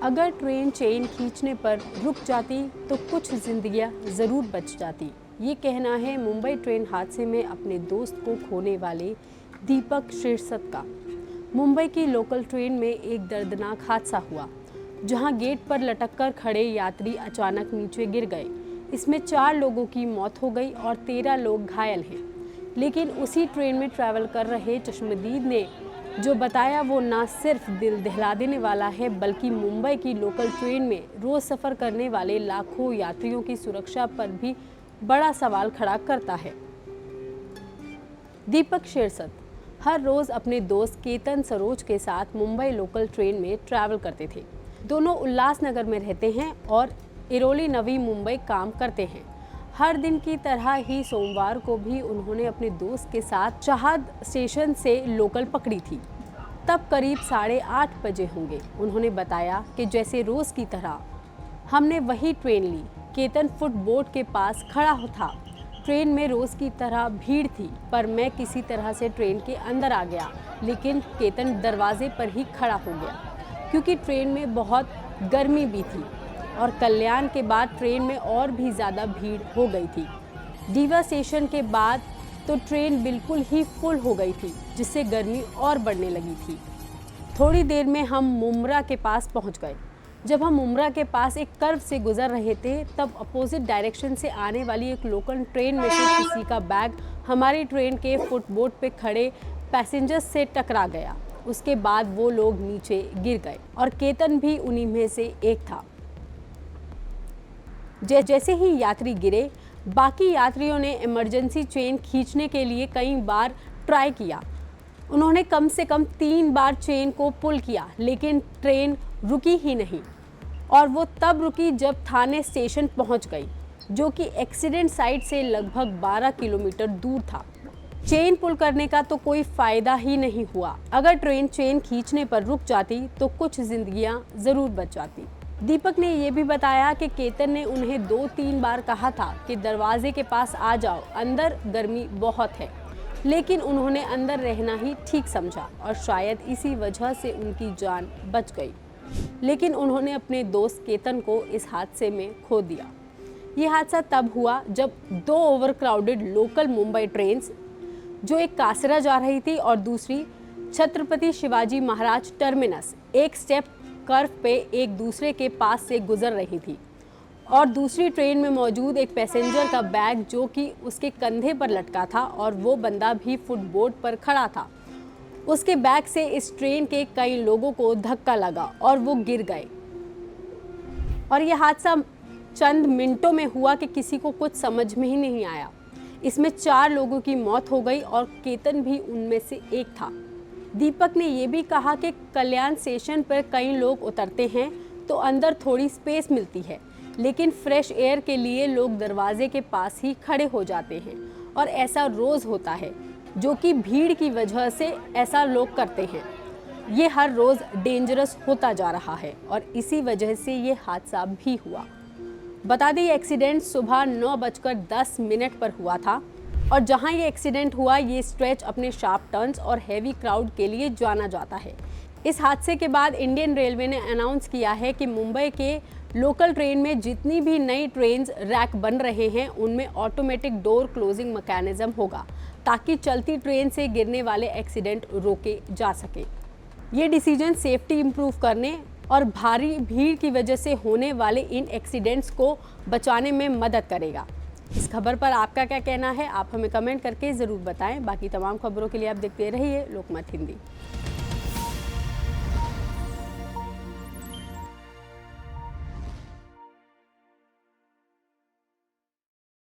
अगर train chain खींचने पर रुक जाती तो कुछ जिंदगियां ज़रूर बच जाती। ये कहना है मुंबई ट्रेन हादसे में अपने दोस्त को खोने वाले दीपक शीर्षत का। मुंबई की लोकल ट्रेन में एक दर्दनाक हादसा हुआ, जहां गेट पर लटककर खड़े यात्री अचानक नीचे गिर गए। इसमें 4 लोगों की मौत हो गई और 13 लोग घायल हैं। लेकिन उसी ट्रेन में ट्रैवल कर रहे चश्मदीद ने जो बताया वो ना सिर्फ दिल दहला देने वाला है, बल्कि मुंबई की लोकल ट्रेन में रोज सफ़र करने वाले लाखों यात्रियों की सुरक्षा पर भी बड़ा सवाल खड़ा करता है। दीपक शीर्षत हर रोज अपने दोस्त केतन सरोज के साथ मुंबई लोकल ट्रेन में ट्रैवल करते थे। दोनों उल्लासनगर में रहते हैं और इरोली नवी मुंबई काम करते हैं। हर दिन की तरह ही सोमवार को भी उन्होंने अपने दोस्त के साथ चाहद स्टेशन से लोकल पकड़ी थी। तब करीब 8:30 बजे होंगे। उन्होंने बताया कि जैसे रोज की तरह हमने वही ट्रेन ली। केतन फुटबोर्ड के पास खड़ा था। ट्रेन में रोज की तरह भीड़ थी, पर मैं किसी तरह से ट्रेन के अंदर आ गया, लेकिन केतन दरवाजे पर ही खड़ा हो गया क्योंकि ट्रेन में बहुत गर्मी भी थी और कल्याण के बाद ट्रेन में और भी ज़्यादा भीड़ हो गई थी। डीवा स्टेशन के बाद तो ट्रेन बिल्कुल ही फुल हो गई थी, जिससे गर्मी और बढ़ने लगी थी। थोड़ी देर में हम मुम्रा के पास पहुंच गए। जब हम मुम्रा के पास एक कर्व से गुजर रहे थे, तब अपोजिट डायरेक्शन से आने वाली एक लोकल ट्रेन में से किसी का बैग हमारी ट्रेन के फुटबोर्ड पे खड़े पैसेंजर्स से टकरा गया। उसके बाद वो लोग नीचे गिर गए और केतन भी उन्हीं में से एक था। जैसे ही यात्री गिरे, बाकी यात्रियों ने इमरजेंसी चेन खींचने के लिए कई बार ट्राई किया। उन्होंने कम से कम 3 बार चेन को पुल किया, लेकिन ट्रेन रुकी ही नहीं। और वो तब रुकी जब थाने स्टेशन पहुंच गई, जो कि एक्सीडेंट साइट से लगभग 12 किलोमीटर दूर था। चेन पुल करने का तो कोई फ़ायदा ही नहीं हुआ। अगर ट्रेन चेन खींचने पर रुक जाती तो कुछ जिंदगियां ज़रूर बच जाती। दीपक ने यह भी बताया कि केतन ने उन्हें 2-3 बार कहा था कि दरवाजे के पास आ जाओ, अंदर गर्मी बहुत है, लेकिन उन्होंने अंदर रहना ही ठीक समझा और शायद इसी वजह से उनकी जान बच गई। लेकिन उन्होंने अपने दोस्त केतन को इस हादसे में खो दिया। ये हादसा तब हुआ जब 2 ओवरक्राउडेड लोकल मुंबई ट्रेन्स, जो एक कासरा जा रही थी और दूसरी छत्रपति शिवाजी महाराज टर्मिनस, एक स्टेप कर्व पे एक दूसरे के पास से गुजर रही थी और दूसरी ट्रेन में मौजूद एक पैसेंजर का बैग, जो कि उसके कंधे पर लटका था और वो बंदा भी फुटबोर्ड पर खड़ा था, उसके बैग से इस ट्रेन के कई लोगों को धक्का लगा और वो गिर गए। और यह हादसा चंद मिनटों में हुआ कि किसी को कुछ समझ में ही नहीं आया। इसमें 4 लोगों की मौत हो गई और केतन भी उनमें से एक था। दीपक ने यह भी कहा कि कल्याण स्टेशन पर कई लोग उतरते हैं तो अंदर थोड़ी स्पेस मिलती है, लेकिन फ्रेश एयर के लिए लोग दरवाजे के पास ही खड़े हो जाते हैं और ऐसा रोज होता है, जो कि भीड़ की वजह से ऐसा लोग करते हैं। ये हर रोज डेंजरस होता जा रहा है और इसी वजह से ये हादसा भी हुआ। बता दें, ये एक्सीडेंट सुबह 9:10 पर हुआ था और जहां ये एक्सीडेंट हुआ, ये स्ट्रेच अपने शार्प टर्न्स और हैवी क्राउड के लिए जाना जाता है। इस हादसे के बाद इंडियन रेलवे ने अनाउंस किया है कि मुंबई के लोकल ट्रेन में जितनी भी नई ट्रेन्स रैक बन रहे हैं, उनमें ऑटोमेटिक डोर क्लोजिंग मैकेनिज्म होगा, ताकि चलती ट्रेन से गिरने वाले एक्सीडेंट रोके जा सके। ये डिसीजन सेफ्टी इंप्रूव करने और भारी भीड़ की वजह से होने वाले इन एक्सीडेंट्स को बचाने में मदद करेगा। इस खबर पर आपका क्या कहना है, आप हमें कमेंट करके ज़रूर बताएं। बाकी तमाम खबरों के लिए आप देखते रहिए लोकमत हिंदी।